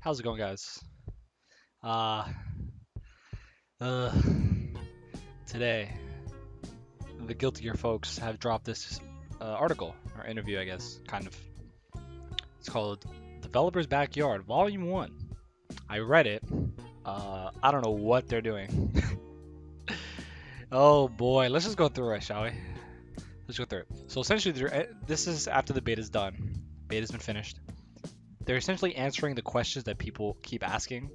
How's it going, guys? Uh, uh, Today, the Guilty Gear folks have dropped this article, or interview, I guess, kind of. It's called Developer's Backyard, Volume 1. I read it. I don't know what they're doing. Oh boy, let's just go through it, shall we? Let's go through it. So essentially, this is after the beta's done. Beta's been finished. They're essentially answering the questions that people keep asking,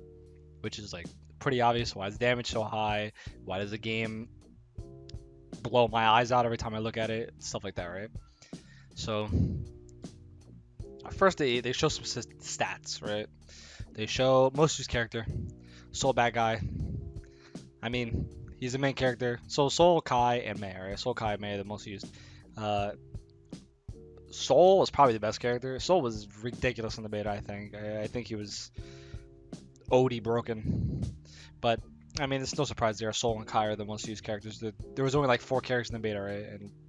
which is like pretty obvious. Why is damage so high? Why does the game blow my eyes out every time I look at it? Stuff like that, right? So first they show some stats, right? They show most used character, Soul bad guy. I mean, he's the main character. So Soul, Kai, and Mei, right? Soul, Kai, Mei, the most used. Uh, Soul was probably the best character. Soul was ridiculous in the beta, I think. I think he was OD broken. But I mean, it's no surprise there. Soul and Kai are the most used characters. There was only like 4 characters in the beta, right?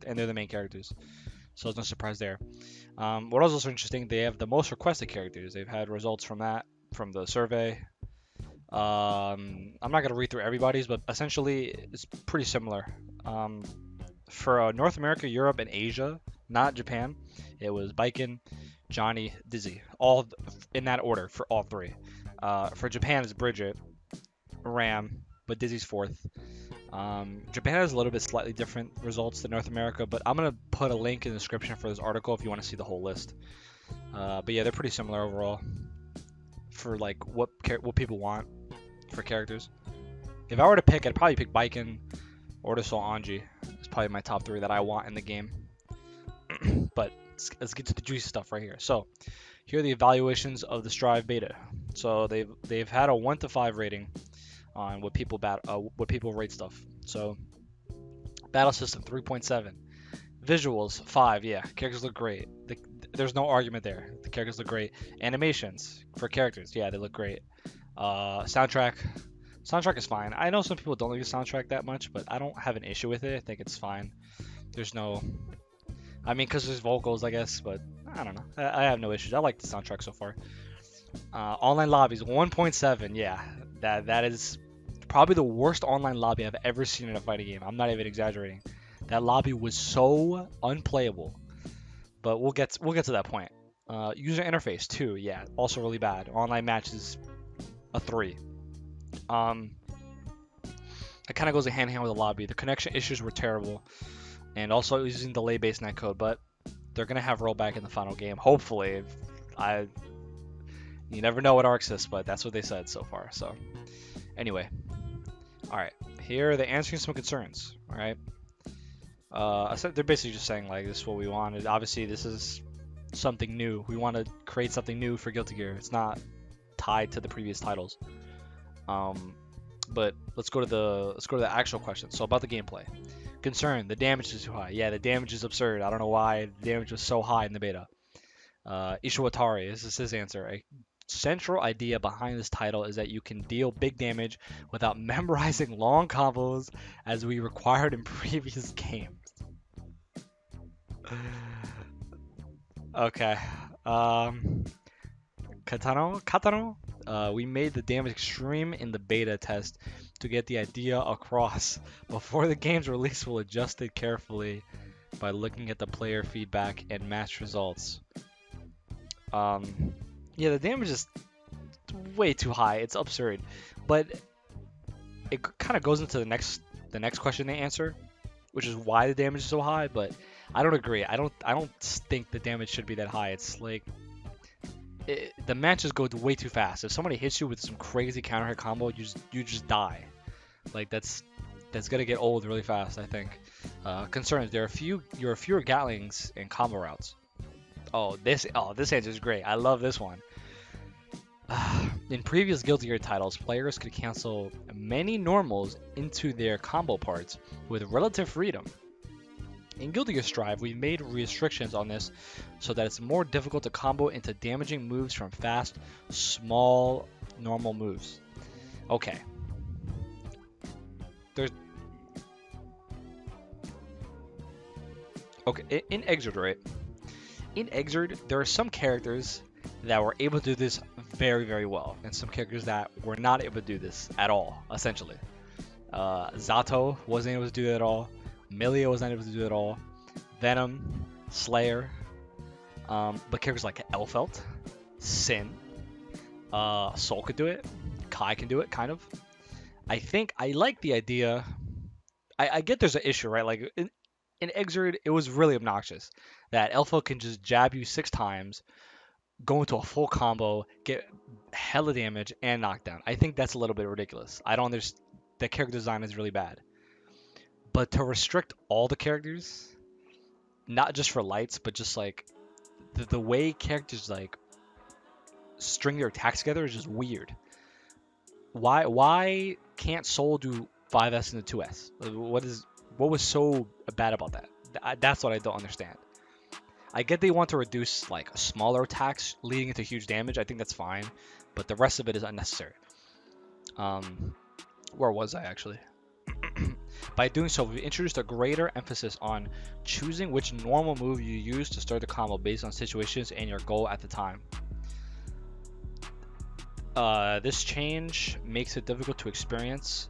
And they're the main characters, so it's no surprise there. What was also interesting, they have the most requested characters. They've had results from that from the survey. I'm not gonna read through everybody's, but essentially it's pretty similar. For North America, Europe, and Asia, not Japan, it was Baiken, Johnny, Dizzy, all in that order for all 3. For Japan, it's Bridget, Ram, but Dizzy's 4th. Japan has a little bit slightly different results than North America, but I'm gonna put a link in the description for this article if you want to see the whole list. But yeah, they're pretty similar overall for like what people want for characters. If I were to pick, I'd probably pick Baiken or the Soul Anji. It's probably my top 3 that I want in the game. But let's get to the juicy stuff right here. So here are the evaluations of the Strive beta. So they've had a 1 to 5 rating on what people rate stuff. So battle system 3.7, visuals 5. Yeah, characters look great. There's no argument there. The characters look great. Animations for characters, yeah, they look great. Soundtrack is fine. I know some people don't like the soundtrack that much, but I don't have an issue with it. I think it's fine. There's no, I mean, because there's vocals, I guess, but I don't know. I have no issues. I like the soundtrack so far. Online lobbies 1.7. Yeah, that is probably the worst online lobby I've ever seen in a fighting game. I'm not even exaggerating. That lobby was so unplayable. But we'll get to that point. User interface 2. Yeah, also really bad. Online matches a 3. It kind of goes hand in hand with the lobby. The connection issues were terrible, and also using delay-based netcode. But they're gonna have rollback in the final game. Hopefully, you never know what ARC is, but that's what they said so far. So anyway, all right. Here they're answering some concerns. All right. They're basically just saying like this is what we wanted. Obviously, this is something new. We want to create something new for Guilty Gear. It's not tied to the previous titles. But let's go to the actual question. So about the gameplay. Concern: the damage is too high. Yeah, the damage is absurd. I don't know why the damage was so high in the beta. Ishiwatari, this is his answer. A central idea behind this title is that you can deal big damage without memorizing long combos as we required in previous games. Okay. Katano? We made the damage extreme in the beta test to get the idea across. Before the game's release, we'll adjust it carefully by looking at the player feedback and match results. Yeah, the damage is way too high. It's absurd. But it kind of goes into the next question they answer, which is why the damage is so high, but I don't agree. I don't think the damage should be that high. It's like the matches go way too fast. If somebody hits you with some crazy counter hit combo, you just die. Like that's gonna get old really fast, I think. Concerns: there are fewer Gatlings and combo routes. This answer is great. I love this one. In previous Guilty Gear titles, players could cancel many normals into their combo parts with relative freedom. In Guilty Gear Strive, we made restrictions on this so that it's more difficult to combo into damaging moves from fast, small, normal moves. Okay. In Exerd, right? In Exerd, there are some characters that were able to do this very, very well, and some characters that were not able to do this at all, essentially. Zato wasn't able to do it at all. Milia was not able to do it at all. Venom, Slayer, but characters like Elfelt, Sin, Soul could do it. Kai can do it, kind of. I think I like the idea. I get there's an issue, right? Like in Exord, it was really obnoxious that Elfelt can just jab you 6 times, go into a full combo, get hella damage, and knockdown. I think that's a little bit ridiculous. I don't understand. The character design is really bad. But to restrict all the characters, not just for lights, but just like the way characters like string their attacks together is just weird. Why can't Soul do 5S and a 2S? What was so bad about that? That's what I don't understand. I get they want to reduce like smaller attacks leading into huge damage. I think that's fine, but the rest of it is unnecessary. Where was I actually? By doing so, we've introduced a greater emphasis on choosing which normal move you use to start the combo based on situations and your goal at the time. This change makes it difficult to experience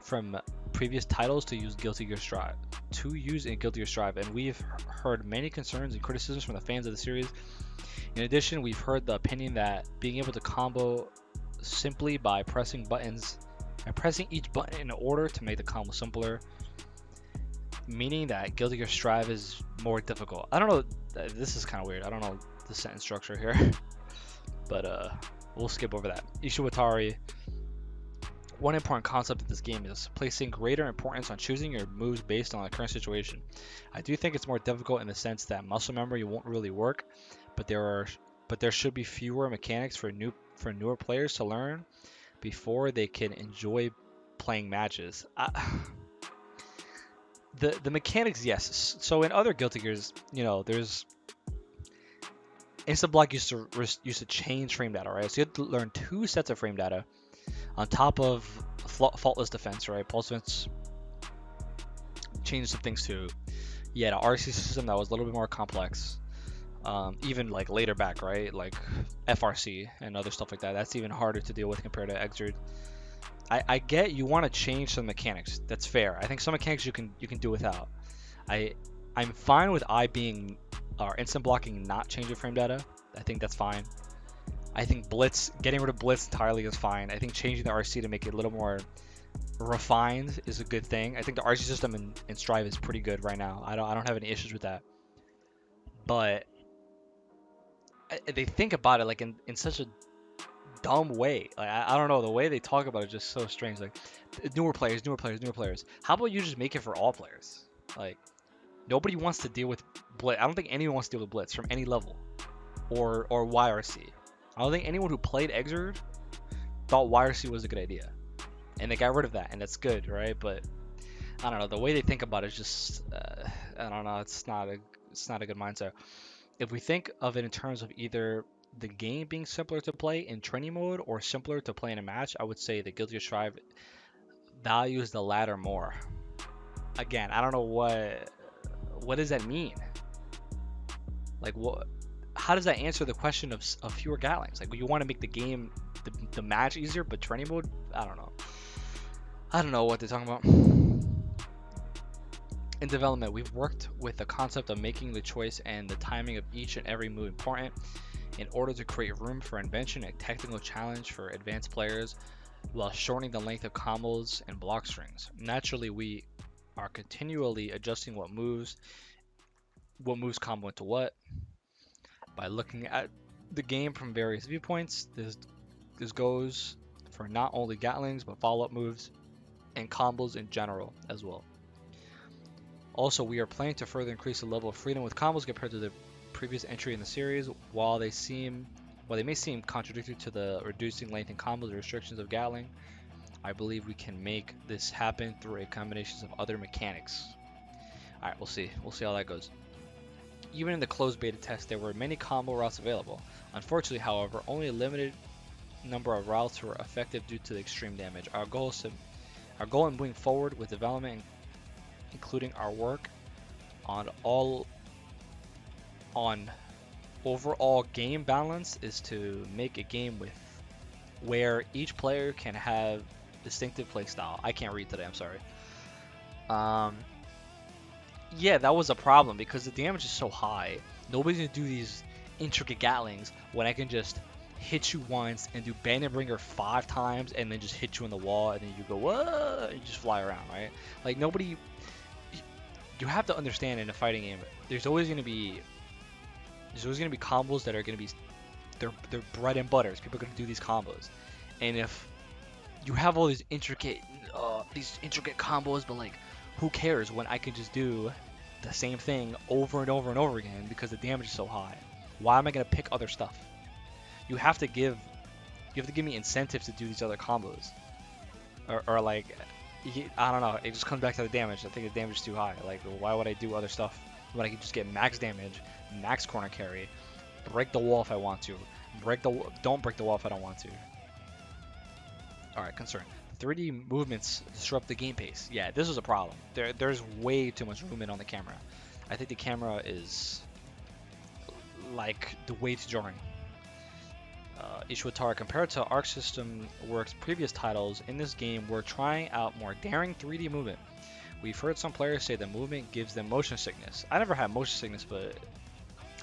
from previous titles to use Guilty Gear Strive. And we've heard many concerns and criticisms from the fans of the series. In addition, we've heard the opinion that being able to combo simply by pressing buttons and pressing each button in order to make the combo simpler, meaning that Guilty Gear Strive is more difficult. I don't know. This is kind of weird. I don't know the sentence structure here, but we'll skip over that. Ishiwatari. One important concept of this game is placing greater importance on choosing your moves based on the current situation. I do think it's more difficult in the sense that muscle memory won't really work, but there should be fewer mechanics for newer players to learn before they can enjoy playing matches. The mechanics, yes. So in other Guilty Gears, there's Instant Block used to change frame data, right? So you had to learn 2 sets of frame data on top of faultless defense, right? Pulse defense changed some things too. You had an RC system that was a little bit more complex. Even like later back, right? Like FRC and other stuff like that. That's even harder to deal with compared to Exord. I get you want to change some mechanics. That's fair. I think some mechanics you can do without. I'm fine with being instant blocking not changing frame data. I think that's fine. I think getting rid of Blitz entirely is fine. I think changing the RC to make it a little more refined is a good thing. I think the RC system in Strive is pretty good right now. I don't have any issues with that. But they think about it like in such a dumb way. Like I don't know, the way they talk about it is just so strange. Like newer players. How about you just make it for all players? Like nobody wants to deal with Blitz. I don't think anyone wants to deal with Blitz from any level or YRC. I don't think anyone who played Exord thought YRC was a good idea, and they got rid of that, and that's good, right? But I don't know, the way they think about it is just I don't know. It's not a good mindset. If we think of it in terms of either the game being simpler to play in training mode or simpler to play in a match, I would say the Guilty Gear Strive values the latter more. Again, I don't know what does that mean. Like what? How does that answer the question of fewer gatlings? Like you want to make the game, the match easier, but training mode, I don't know. I don't know what they're talking about. In development, we've worked with the concept of making the choice and the timing of each and every move important in order to create room for invention and technical challenge for advanced players while shortening the length of combos and block strings. Naturally, we are continually adjusting what moves combo into what by looking at the game from various viewpoints. This goes for not only Gatlings but follow-up moves and combos in general as well. Also, we are planning to further increase the level of freedom with combos compared to the previous entry in the series. While they may seem contradictory to the reducing length in combos and restrictions of Gatling, I believe we can make this happen through a combination of other mechanics. Alright, we'll see how that goes. Even in the closed beta test, there were many combo routes available. Unfortunately, however, only a limited number of routes were effective due to the extreme damage. Our goal in moving forward with development, including our work on overall game balance is to make a game with where each player can have distinctive play style. I can't read today, I'm sorry. Um, yeah, that was a problem because the damage is so high. Nobody's gonna do these intricate gatlings when I can just hit you once and do Bandit Bringer 5 times and then just hit you in the wall and then you go, whoa, and you just fly around, right? Like nobody, you have to understand in a fighting game, there's always gonna be combos that are gonna be they're bread and butter. People are gonna do these combos, and if you have all these intricate combos, but like, who cares when I can just do the same thing over and over and over again because the damage is so high? Why am I gonna pick other stuff? You have to give me incentives to do these other combos, or like, I don't know. It just comes back to the damage. I think the damage is too high. Like, why would I do other stuff when I can just get max damage, max corner carry, break the wall if I want to, don't break the wall if I don't want to. All right, concern. 3D movements disrupt the game pace. Yeah, this is a problem. There's way too much movement on the camera. I think the camera is like the way too jarring. Ishwatara, compared to Arc System Works' previous titles, in this game we're trying out more daring 3D movement. We've heard some players say the movement gives them motion sickness. I never had motion sickness, but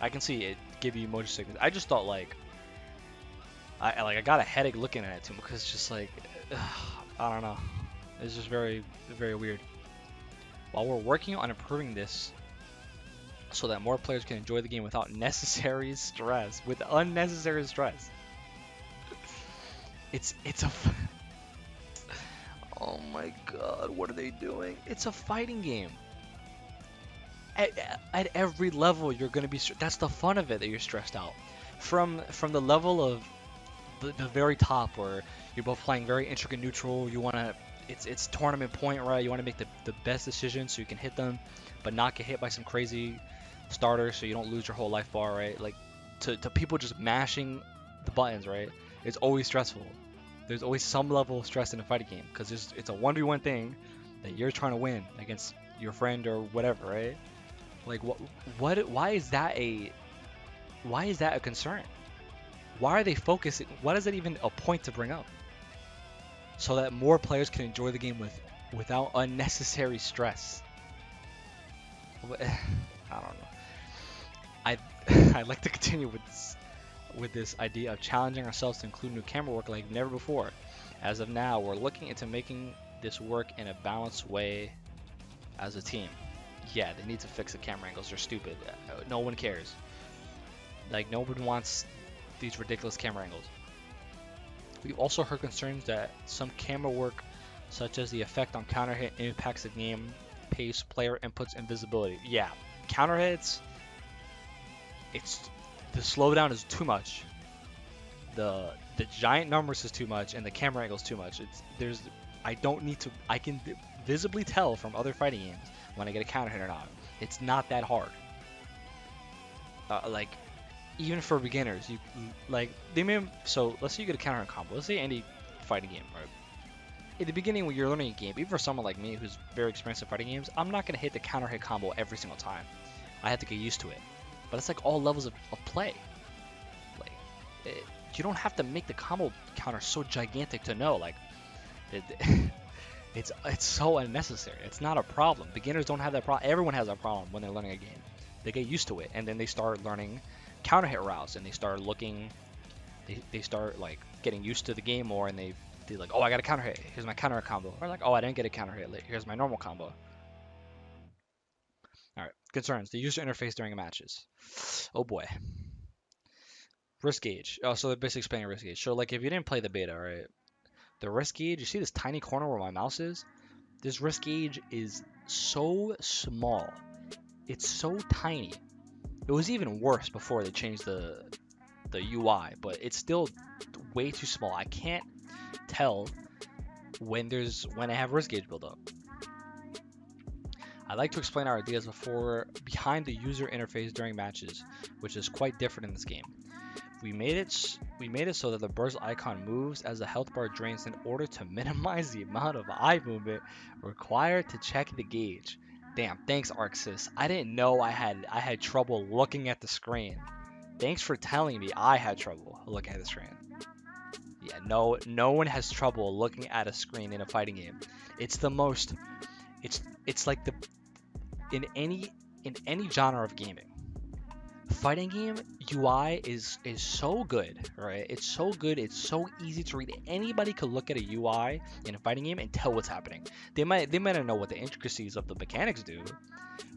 I can see it give you motion sickness. I just thought like I got a headache looking at it too because it's just like I don't know. It's just very very weird. While we're working on improving this so that more players can enjoy the game without necessary stress, with unnecessary stress. It's a oh my god, what are they doing? It's a fighting game. At every level, you're gonna be. That's the fun of it, that you're stressed out. From the level of the very top, where you're both playing very intricate neutral. You wanna. It's tournament point, right? You want to make the best decision so you can hit them, but not get hit by some crazy starter, so you don't lose your whole life bar, right? Like to people just mashing the buttons, right? It's always stressful. There's always some level of stress in a fighting game because it's a 1v1 thing that you're trying to win against your friend or whatever, right? Like why is that a concern? Why are they focusing? Why is that even a point to bring up? So that more players can enjoy the game without unnecessary stress. I don't know. I I'd like to continue with this idea of challenging ourselves to include new camera work like never before. As of now, we're looking into making this work in a balanced way as a team. Yeah, they need to fix the camera angles. They're stupid. No one cares. Like, no one wants these ridiculous camera angles. We've also heard concerns that some camera work, such as the effect on counter hit, impacts the game pace, player inputs, and visibility. Yeah, counter hits. The slowdown is too much. The giant numbers is too much, and the camera angle is too much. I don't need to. I can visibly tell from other fighting games when I get a counter hit or not. It's not that hard. Like, even for beginners, so let's say you get a counter hit combo. Let's say any fighting game, right? In the beginning, when you're learning a game, even for someone like me who's very experienced in fighting games, I'm not gonna hit the counter hit combo every single time. I have to get used to it. But it's like all levels of play. Like, you don't have to make the combo counter so gigantic to know. Like, it's so unnecessary. It's not a problem. Beginners don't have that problem. Everyone has that problem when they're learning a game. They get used to it, and then they start learning counter hit routes, and they start looking. They start like getting used to the game more, and they're like, oh, I got a counter hit. Here's my counter hit combo. Or like, oh, I didn't get a counter hit. Here's my normal combo. All right. Concerns: the user interface during matches. Oh boy. Risk gauge. Oh, so they're basically explaining risk gauge. So like, if you didn't play the beta, right? The risk gauge. You see this tiny corner where my mouse is? This risk gauge is so small. It's so tiny. It was even worse before they changed the UI, but it's still way too small. I can't tell when I have risk gauge buildup. I like to explain our ideas behind the user interface during matches, which is quite different in this game. We made it so that the burst icon moves as the health bar drains in order to minimize the amount of eye movement required to check the gauge. Damn, thanks ArcSys. I didn't know I had trouble looking at the screen. Thanks for telling me I had trouble looking at the screen. Yeah, no one has trouble looking at a screen in a fighting game. It's the most it's like the in any genre of gaming. Fighting game UI is so good, right? It's so good. It's so easy to read. Anybody could look at a UI in a fighting game and tell what's happening. They might not know what the intricacies of the mechanics do,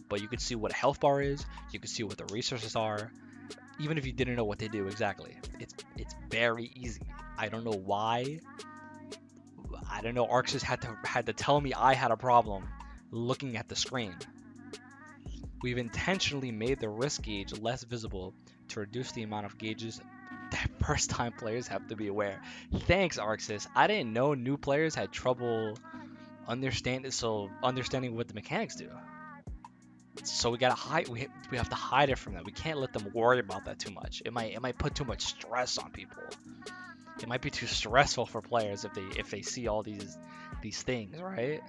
but you could see what a health bar is. You could see what the resources are, even if you didn't know what they do exactly. It's very easy. I don't know why. I don't know. Arxis had to tell me I had a problem looking at the screen. We've intentionally made the risk gauge less visible to reduce the amount of gauges that first-time players have to be aware. Thanks, Arxis. I didn't know new players had trouble understanding what the mechanics do. So we gotta hide. We have to hide it from them. We can't let them worry about that too much. It might put too much stress on people. It might be too stressful for players if they see all these things, right?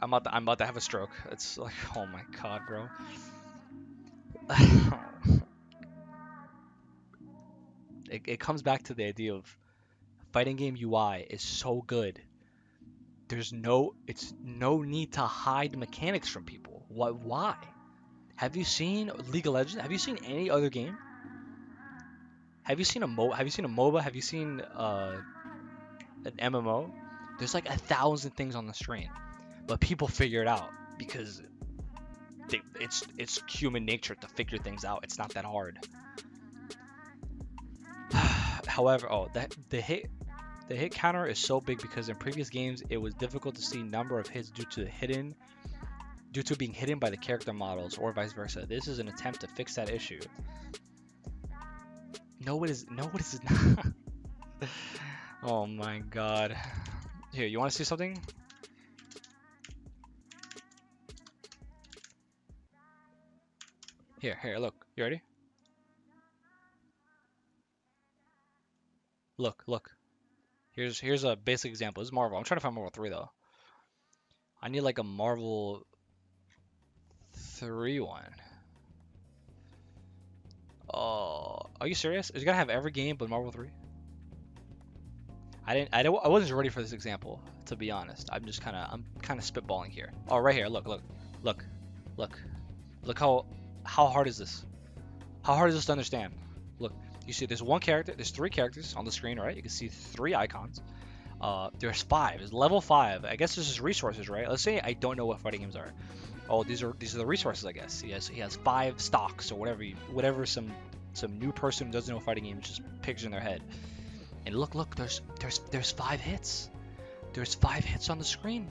I'm about to have a stroke. It's like, oh my god, bro. It comes back to the idea of fighting game UI is so good. It's no need to hide mechanics from people. Why? Have you seen League of Legends? Have you seen any other game? Have you seen a MOBA? Have you seen an MMO? There's like 1,000 things on the screen, but people figure it out because it's human nature to figure things out. It's not that hard. However, the hit counter is so big because in previous games it was difficult to see number of hits due to being hidden by the character models or vice versa. This is an attempt to fix that issue. No, it is not. Oh my god. Here, you want to see something? Here, look. You ready? Look. Here's a basic example. This is Marvel. I'm trying to find Marvel 3 though. I need like a Marvel 3 one. Oh, are you serious? Is it gonna have every game but Marvel 3? I wasn't ready for this example, to be honest. I'm kind of spitballing here. Oh, right here. Look. Look how hard is this? How hard is this to understand? Look, you see there's one character, there's 3 characters on the screen, right? You can see 3 icons. There's 5. It's level 5. I guess this is resources, right? Let's say I don't know what fighting games are. Oh, these are the resources, I guess. He has 5 stocks or whatever some new person who doesn't know fighting games just pictures in their head. And look, there's 5 hits. There's 5 hits on the screen.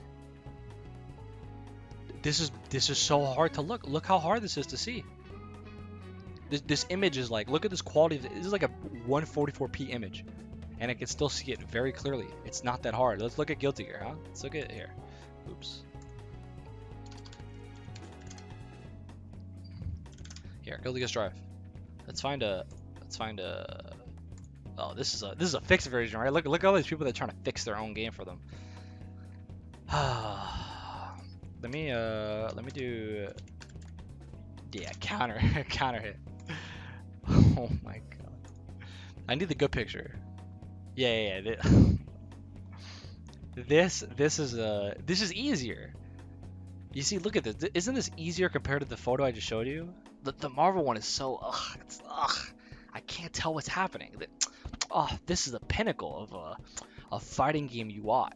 This is so hard to look. Look how hard this is to see. This image is like, look at this quality. This is like a 144p image, and I can still see it very clearly. It's not that hard. Let's look at Guilty Gear, huh? Let's look at it here. Oops. Here, Guilty Gear Strive. Let's find a. Oh, this is a fixed version, right? Look at all these people that are trying to fix their own game for them. Let me do. Yeah, counter hit. Oh my god. I need the good picture. Yeah. This is easier. You see, look at this. Isn't this easier compared to the photo I just showed you? The Marvel one is so I can't tell what's happening. This is the pinnacle of a fighting game UI.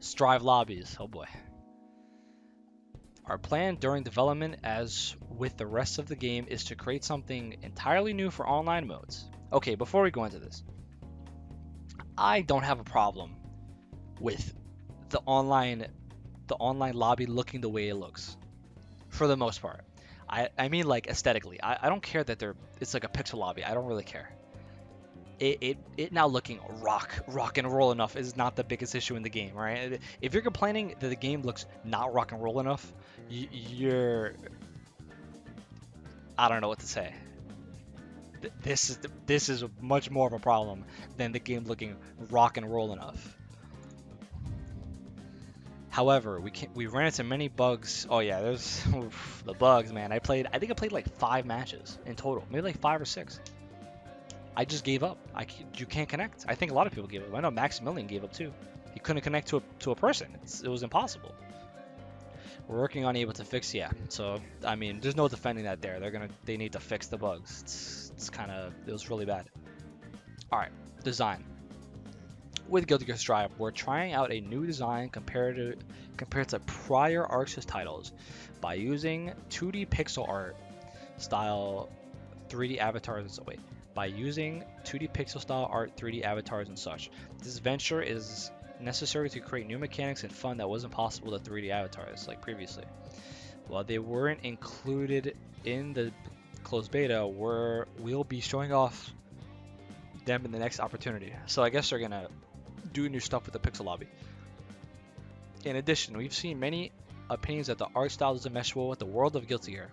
Strive lobbies. Oh boy. Our plan during development, as with the rest of the game, is to create something entirely new for online modes. Okay, before we go into this, I don't have a problem with the online lobby looking the way it looks, for the most part. I mean, like, aesthetically. I don't care that it's like a pixel lobby. I don't really care. It now looking rock and roll enough is not the biggest issue in the game, right? If you're complaining that the game looks not rock and roll enough, you're I don't know what to say. This is much more of a problem than the game looking rock and roll enough. However, we ran into many bugs. Oh yeah, there's oof, the bugs, man. I think I played like 5 matches in total, maybe like 5 or 6. I just gave up. You can't connect. I think a lot of people gave up. I know Maximilian gave up too. He couldn't connect to a person. It was impossible. We're working on able to fix, yeah. So I mean, there's no defending that there. They need to fix the bugs. It was really bad. All right, design. With Guilty Gear Strive, we're trying out a new design compared to prior ArcSys titles by using 2D pixel art style 3D avatars. Wait, by using 2D pixel style art, 3D avatars, and such. This venture is necessary to create new mechanics and fun that wasn't possible with 3D avatars like previously. While they weren't included in the closed beta, we'll be showing off them in the next opportunity. So I guess they're gonna do new stuff with the pixel lobby. In addition, we've seen many opinions that the art style doesn't mesh well with the world of Guilty Gear.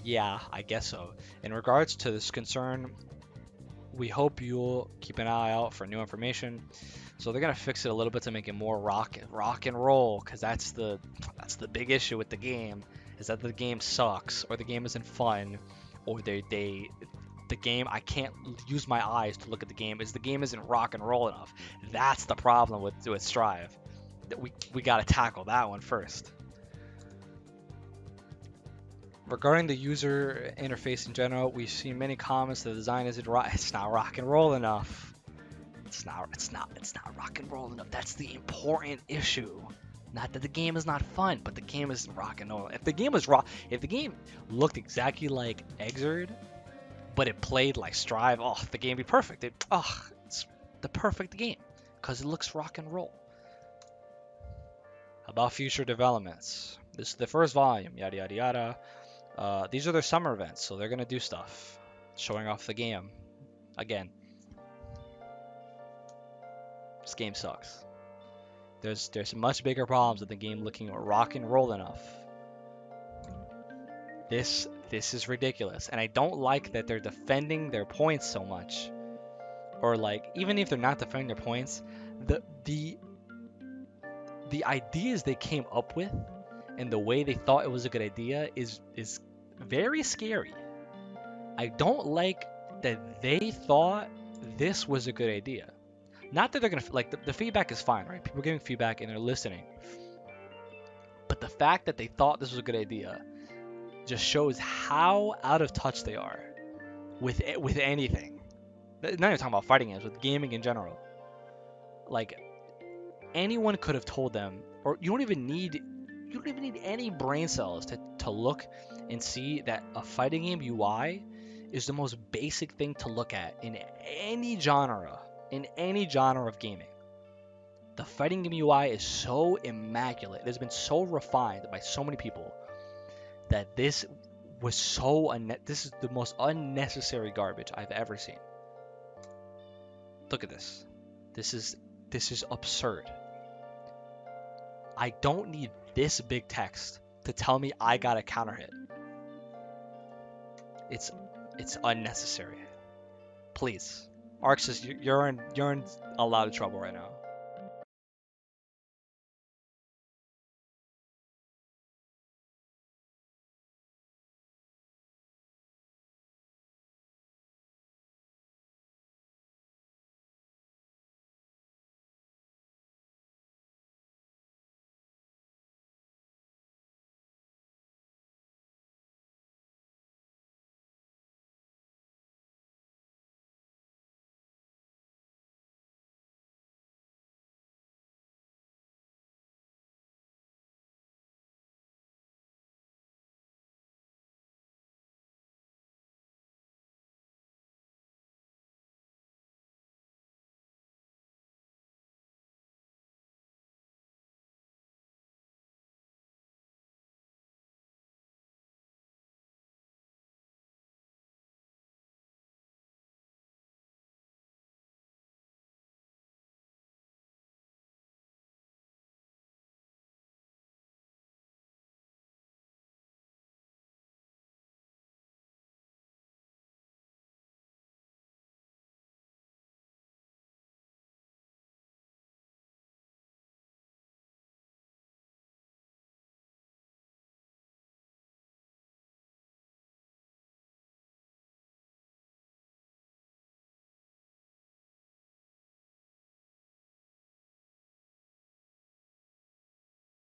Yeah, I guess so. In regards to this concern, we hope you'll keep an eye out for new information. So they're gonna fix it a little bit to make it more rock and roll, because that's the big issue with the game, is that the game sucks, or the game isn't fun, or the game, I can't use my eyes to look at the game, is the game isn't rock and roll enough. That's the problem with Strive. We gotta tackle that one first. Regarding the user interface in general, we've seen many comments the design isn't it's not rock and roll enough. It's not rock and roll enough. That's the important issue. Not that the game is not fun, but the game isn't rock and roll. If the game looked exactly like Exerd, but it played like Strive, oh, the game would be perfect. It's the perfect game because it looks rock and roll. About future developments. This is the first volume, yada yada yada. These are their summer events, so they're gonna do stuff, showing off the game. Again, this game sucks. There's much bigger problems with the game looking rock and roll enough. This is ridiculous, and I don't like that they're defending their points so much. Or like, even if they're not defending their points, the ideas they came up with and the way they thought it was a good idea is very scary. I don't like that they thought this was a good idea. Not that they're gonna like the feedback is fine, right? People are giving feedback and they're listening. But the fact that they thought this was a good idea just shows how out of touch they are with anything. Not even talking about fighting games, with gaming in general. Like, anyone could have told them, or you don't even need any brain cells to look and see that a fighting game UI is the most basic thing to look at in any genre of gaming. The fighting game UI is so immaculate. It has been so refined by so many people that this is the most unnecessary garbage I've ever seen. Look at this. This is absurd. I don't need this big text to tell me I got a counter hit. It's unnecessary. Please, ArcSys, you're in a lot of trouble right now.